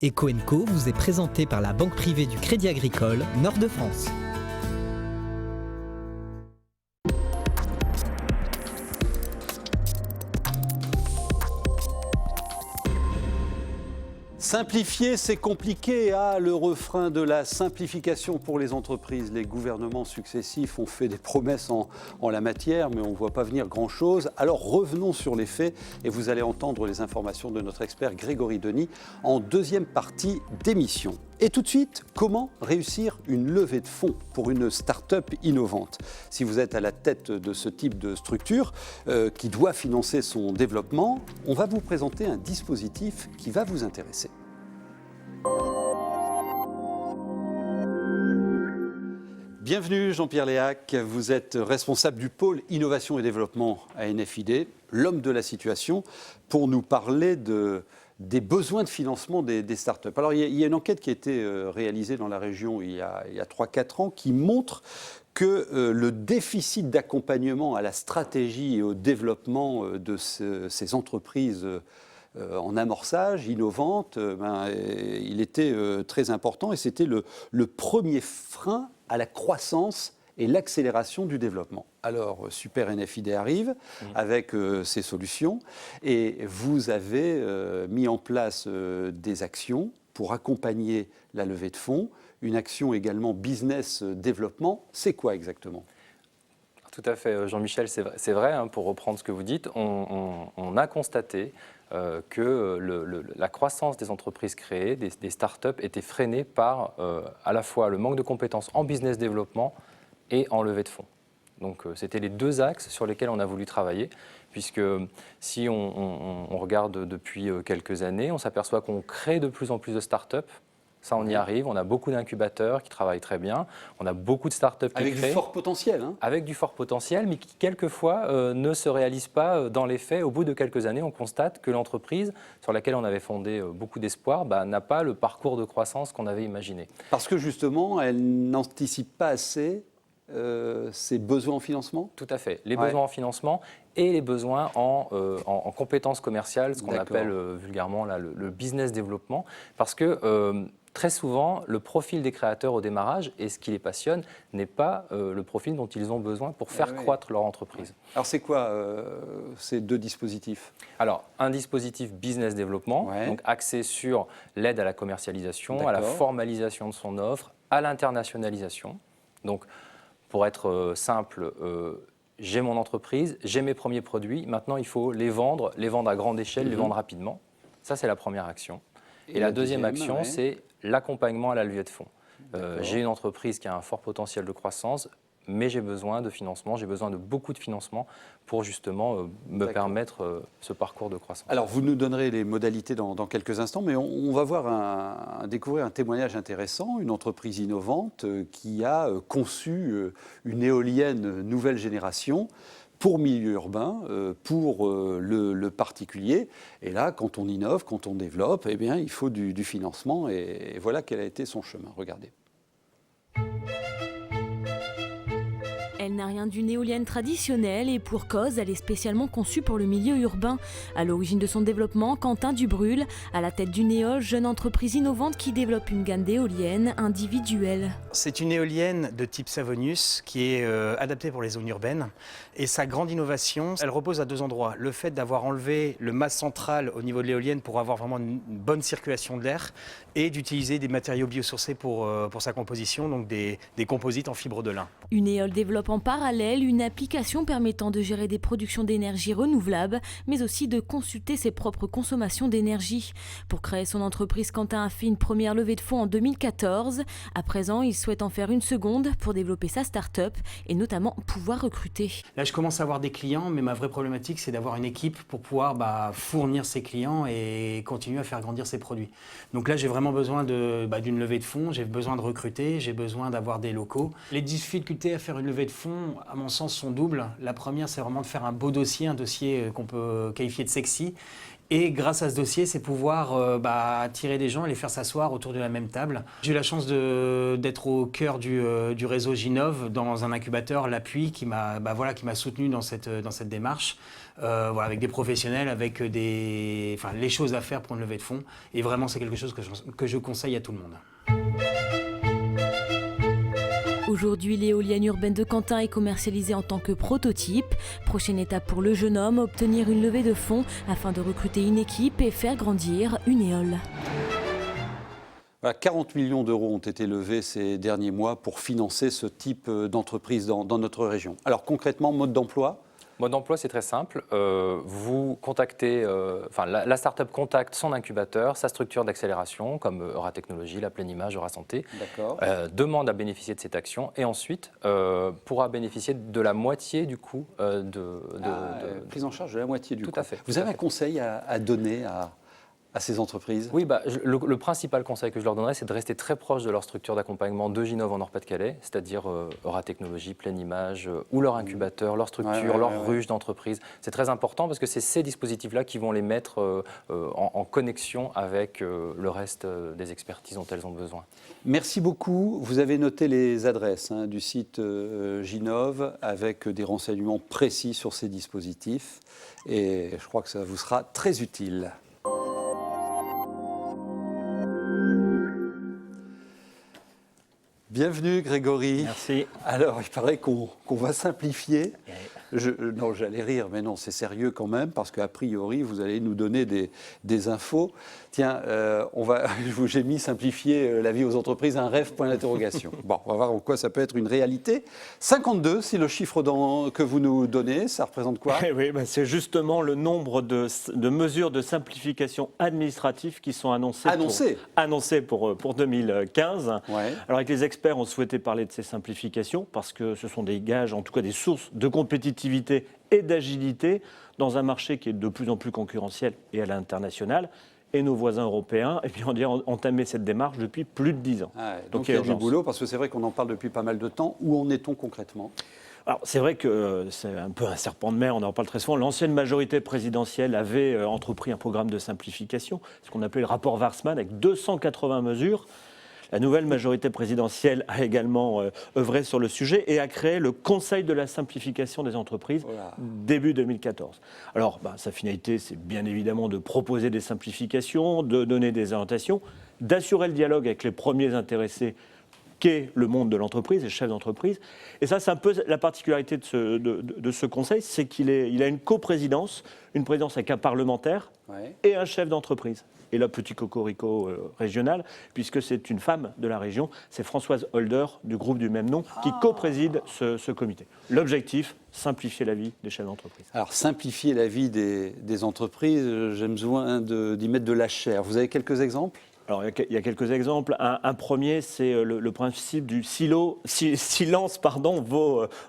Eco & Co vous est présenté par la Banque privée du Crédit Agricole Nord-de-France. Simplifier, c'est compliqué. Le refrain de la simplification pour les entreprises. Les gouvernements successifs ont fait des promesses en la matière, mais on ne voit pas venir grand-chose. Alors revenons sur les faits et vous allez entendre les informations de notre expert Grégory Denis en deuxième partie d'émission. Et tout de suite, comment réussir une levée de fonds pour une start-up innovante? Si vous êtes à la tête de ce type de structure qui doit financer son développement, on va vous présenter un dispositif qui va vous intéresser. Bienvenue Jean-Pierre Léac, vous êtes responsable du pôle innovation et développement à NFID, l'homme de la situation, pour nous parler des besoins de financement des startups. Alors il y a une enquête qui a été réalisée dans la région il y a 3-4 ans qui montre que le déficit d'accompagnement à la stratégie et au développement de ces entreprises en amorçage, innovantes, il était très important et c'était le premier frein à la croissance et l'accélération du développement. Alors, Super NFID arrive avec ses solutions et vous avez mis en place des actions pour accompagner la levée de fonds, une action également business développement. C'est quoi exactement ? Tout à fait, Jean-Michel, c'est vrai, hein, pour reprendre ce que vous dites, on a constaté que la croissance des entreprises créées, des startups, était freinée par à la fois le manque de compétences en business développement et en levée de fonds. Donc c'était les deux axes sur lesquels on a voulu travailler, puisque si on regarde depuis quelques années, on s'aperçoit qu'on crée de plus en plus de startups. Ça, on y arrive. On a beaucoup d'incubateurs qui travaillent très bien. On a beaucoup de startups qui créent. Avec du fort potentiel. Avec du fort potentiel, mais qui, quelquefois, ne se réalisent pas dans les faits. Au bout de quelques années, on constate que l'entreprise, sur laquelle on avait fondé beaucoup d'espoir, n'a pas le parcours de croissance qu'on avait imaginé. Parce que, justement, elle n'anticipe pas assez ses besoins en financement ? Tout à fait. Les besoins en financement et les besoins en compétences commerciales, ce qu'on appelle vulgairement là, le business développement. Parce que très souvent, le profil des créateurs au démarrage et ce qui les passionne n'est pas le profil dont ils ont besoin pour faire croître leur entreprise. Alors c'est quoi ces deux dispositifs ? Alors, un dispositif business développement, donc axé sur l'aide à la commercialisation, à la formalisation de son offre, à l'internationalisation. Donc, pour être simple, j'ai mon entreprise, j'ai mes premiers produits, maintenant il faut les vendre à grande échelle, les vendre rapidement. Ça, c'est la première action. Et la deuxième action, c'est l'accompagnement à la levée de fonds. J'ai une entreprise qui a un fort potentiel de croissance, mais j'ai besoin de financement, j'ai besoin de beaucoup de financement pour justement me permettre ce parcours de croissance. Alors, vous nous donnerez les modalités dans quelques instants, mais on va découvrir un témoignage intéressant, une entreprise innovante qui a conçu une éolienne nouvelle génération pour milieu urbain, pour le particulier. Et là, quand on innove, quand on développe, eh bien, il faut du financement. Et voilà quel a été son chemin. Regardez. Elle n'a rien d'une éolienne traditionnelle et pour cause, elle est spécialement conçue pour le milieu urbain. À l'origine de son développement, Quentin Dubrul, à la tête d'Uneol, jeune entreprise innovante qui développe une gamme d'éoliennes individuelles. C'est une éolienne de type Savonius qui est adaptée pour les zones urbaines. Et sa grande innovation, elle repose à deux endroits. Le fait d'avoir enlevé le mât central au niveau de l'éolienne pour avoir vraiment une bonne circulation de l'air et d'utiliser des matériaux biosourcés pour sa composition, donc des composites en fibre de lin. Uneol développe en parallèle une application permettant de gérer des productions d'énergie renouvelables, mais aussi de consulter ses propres consommations d'énergie. Pour créer son entreprise, Quentin a fait une première levée de fonds en 2014. À présent, il souhaite en faire une seconde pour développer sa start-up et notamment pouvoir recruter. Là, je commence à avoir des clients, mais ma vraie problématique, c'est d'avoir une équipe pour pouvoir fournir ses clients et continuer à faire grandir ses produits. Donc là, j'ai vraiment besoin d'une levée de fonds, j'ai besoin de recruter, j'ai besoin d'avoir des locaux. Les difficultés à faire une levée de fonds, à mon sens, sont doubles. La première, c'est vraiment de faire un beau dossier, un dossier qu'on peut qualifier de sexy. Et grâce à ce dossier, c'est pouvoir attirer des gens et les faire s'asseoir autour de la même table. J'ai eu la chance d'être au cœur du réseau Ginov, dans un incubateur, l'Appui, qui m'a soutenu dans cette démarche, avec des professionnels, avec les choses à faire pour une levée de fonds. Et vraiment, c'est quelque chose que je conseille à tout le monde. Aujourd'hui, l'éolienne urbaine de Quentin est commercialisée en tant que prototype. Prochaine étape pour le jeune homme, obtenir une levée de fonds afin de recruter une équipe et faire grandir une éole. Voilà, 40 millions d'euros ont été levés ces derniers mois pour financer ce type d'entreprise dans notre région. Alors concrètement, mode d'emploi ? Mode d'emploi, c'est très simple. Vous contactez, la start-up contacte son incubateur, sa structure d'accélération, comme Euratechnologie, La Pleine Image, Eurasanté, demande à bénéficier de cette action et ensuite pourra bénéficier de la moitié du coût prise en charge de la moitié du coût. Tout à fait. Vous avez un conseil à donner à ces entreprises ? Oui, le principal conseil que je leur donnerais, c'est de rester très proche de leur structure d'accompagnement de Ginov en Nord-Pas-de-Calais, c'est-à-dire Euratechnologie, Pleine Image, ou leur incubateur, leur structure, leur ruche d'entreprise. C'est très important parce que c'est ces dispositifs-là qui vont les mettre en connexion avec le reste des expertises dont elles ont besoin. Merci beaucoup. Vous avez noté les adresses du site Ginov avec des renseignements précis sur ces dispositifs et je crois que ça vous sera très utile. Bienvenue Grégory. Merci. Alors, il paraît qu'on va simplifier. Non, j'allais rire, mais non, c'est sérieux quand même, parce qu'a priori, vous allez nous donner des infos. Tiens, j'ai mis simplifier la vie aux entreprises, un rêve, point d'interrogation. Bon, on va voir en quoi ça peut être une réalité. 52, c'est le chiffre que vous nous donnez, ça représente quoi ? Oui, c'est justement le nombre de mesures de simplification administrative qui sont annoncées pour 2015. Ouais. Alors avec les experts, on souhaitait parler de ces simplifications parce que ce sont des gages, en tout cas des sources de compétitivité et d'agilité dans un marché qui est de plus en plus concurrentiel et à l'international. Et nos voisins européens ont entamé cette démarche depuis plus de 10 ans. Donc il y a du boulot, parce que c'est vrai qu'on en parle depuis pas mal de temps. Où en est-on concrètement ? Alors, c'est vrai que c'est un peu un serpent de mer, on en parle très souvent. L'ancienne majorité présidentielle avait entrepris un programme de simplification, ce qu'on appelait le rapport Warsmann, avec 280 mesures. La nouvelle majorité présidentielle a également œuvré sur le sujet et a créé le Conseil de la simplification des entreprises début 2014. Alors, sa finalité, c'est bien évidemment de proposer des simplifications, de donner des orientations, d'assurer le dialogue avec les premiers intéressés qu'est le monde de l'entreprise, les chefs d'entreprise. Et ça, c'est un peu la particularité de ce conseil, c'est qu'il a une coprésidence, une présidence avec un parlementaire et un chef d'entreprise. Et là, petit cocorico régional, puisque c'est une femme de la région, c'est Françoise Holder, du groupe du même nom, qui co-préside ce comité. L'objectif, simplifier la vie des chefs d'entreprise. Alors, simplifier la vie des entreprises, j'ai besoin d'y mettre de la chair. Vous avez quelques exemples ? Alors, il y a quelques exemples. Un premier, c'est le principe du silence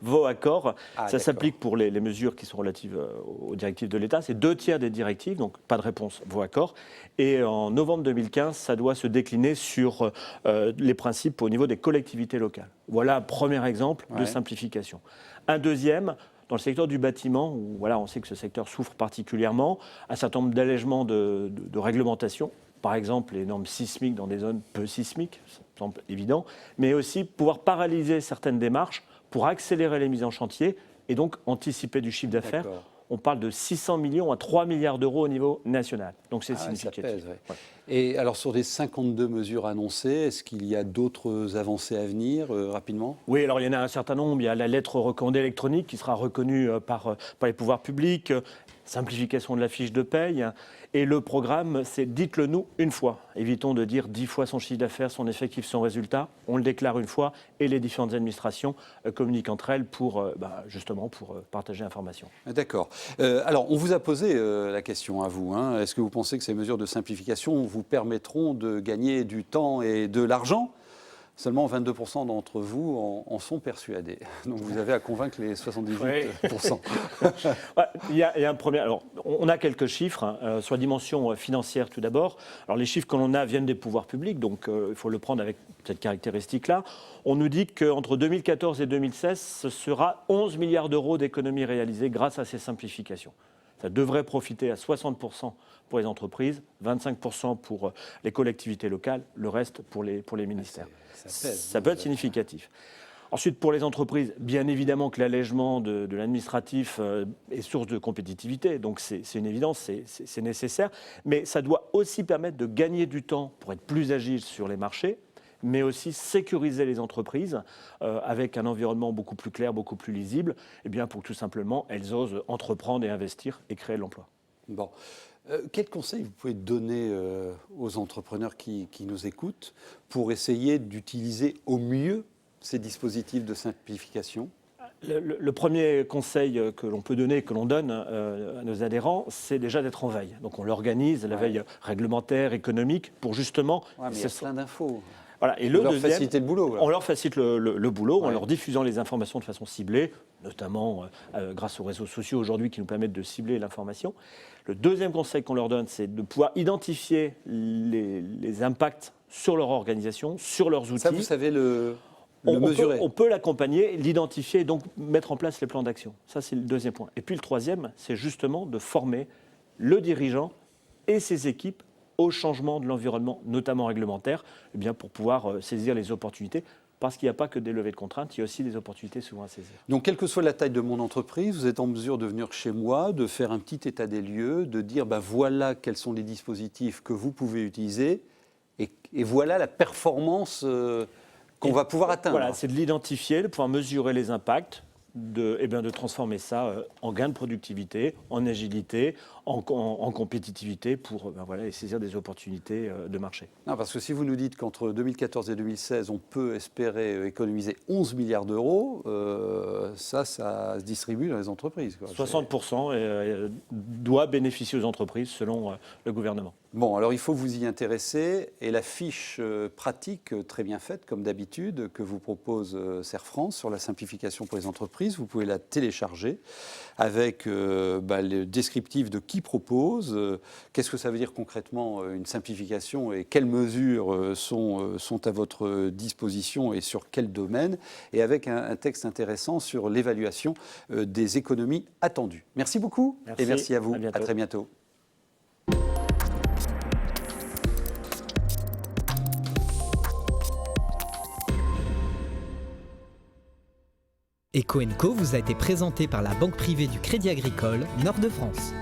vaut accord. Ça s'applique pour les mesures qui sont relatives aux directives de l'État. C'est 2/3 des directives, donc pas de réponse, vaut accord. Et en novembre 2015, ça doit se décliner sur les principes au niveau des collectivités locales. Voilà un premier exemple de simplification. Un deuxième, dans le secteur du bâtiment, où on sait que ce secteur souffre particulièrement, un certain nombre d'allègements de réglementation. Par exemple, les normes sismiques dans des zones peu sismiques, ça semble évident, mais aussi pouvoir paralyser certaines démarches pour accélérer les mises en chantier et donc anticiper du chiffre d'affaires. D'accord. On parle de 600 millions à 3 milliards d'euros au niveau national. Donc c'est significatif. Ça pèse, Et alors sur les 52 mesures annoncées, est-ce qu'il y a d'autres avancées à venir rapidement ? Oui, alors il y en a un certain nombre. Il y a la lettre recommandée électronique qui sera reconnue par les pouvoirs publics, simplification de la fiche de paye. Et le programme, c'est dites-le nous une fois. Évitons de dire 10 fois son chiffre d'affaires, son effectif, son résultat. On le déclare une fois et les différentes administrations communiquent entre elles pour partager l'information. D'accord. Alors, on vous a posé la question à vous. Est-ce que vous pensez que ces mesures de simplification vous permettront de gagner du temps et de l'argent ? Seulement 22% d'entre vous en sont persuadés. Donc vous avez à convaincre les 78%. Il y a un premier. Alors, on a quelques chiffres sur la dimension financière tout d'abord. Alors les chiffres que l'on a viennent des pouvoirs publics, donc il faut le prendre avec cette caractéristique-là. On nous dit qu'entre 2014 et 2016, ce sera 11 milliards d'euros d'économies réalisées grâce à ces simplifications. Ça devrait profiter à 60% pour les entreprises, 25% pour les collectivités locales, le reste pour les ministères. Ça peut être significatif. Ensuite, pour les entreprises, bien évidemment que l'allègement de l'administratif est source de compétitivité, donc c'est une évidence, c'est nécessaire, mais ça doit aussi permettre de gagner du temps pour être plus agile sur les marchés, mais aussi sécuriser les entreprises avec un environnement beaucoup plus clair, beaucoup plus lisible, et bien pour que tout simplement elles osent entreprendre et investir et créer de l'emploi. Bon. Quels conseils vous pouvez donner aux entrepreneurs qui nous écoutent pour essayer d'utiliser au mieux ces dispositifs de simplification ? Le premier conseil que l'on peut donner, que l'on donne à nos adhérents, c'est déjà d'être en veille. Donc on l'organise, la veille réglementaire, économique, pour justement... Ouais, mais il y a plein d'infos. Voilà. Et on leur facilite le boulot. On leur facilite le boulot en leur diffusant les informations de façon ciblée, notamment grâce aux réseaux sociaux aujourd'hui qui nous permettent de cibler l'information. Le deuxième conseil qu'on leur donne, c'est de pouvoir identifier les impacts sur leur organisation, sur leurs outils. Ça, vous savez le mesurer. On peut l'accompagner, l'identifier et donc mettre en place les plans d'action. Ça, c'est le deuxième point. Et puis le troisième, c'est justement de former le dirigeant et ses équipes au changement de l'environnement, notamment réglementaire, eh bien pour pouvoir saisir les opportunités. Parce qu'il n'y a pas que des levées de contraintes, il y a aussi des opportunités souvent à saisir. Donc, quelle que soit la taille de mon entreprise, vous êtes en mesure de venir chez moi, de faire un petit état des lieux, de dire voilà quels sont les dispositifs que vous pouvez utiliser et voilà la performance qu'on va pouvoir atteindre. Voilà, c'est de l'identifier, de pouvoir mesurer les impacts, de transformer ça en gain de productivité, en agilité, en compétitivité pour saisir des opportunités de marché. Non, parce que si vous nous dites qu'entre 2014 et 2016, on peut espérer économiser 11 milliards d'euros, ça se distribue dans les entreprises. 60% doit bénéficier aux entreprises selon le gouvernement. Bon, alors il faut vous y intéresser et la fiche pratique très bien faite, comme d'habitude, que vous propose Serre France sur la simplification pour les entreprises, vous pouvez la télécharger avec le descriptif de qui propose, qu'est-ce que ça veut dire concrètement une simplification et quelles mesures sont à votre disposition et sur quel domaine, et avec un texte intéressant sur l'évaluation des économies attendues. Merci beaucoup. Merci. Et merci à vous. À très bientôt. Eco & Co vous a été présenté par la banque privée du Crédit Agricole Nord de France.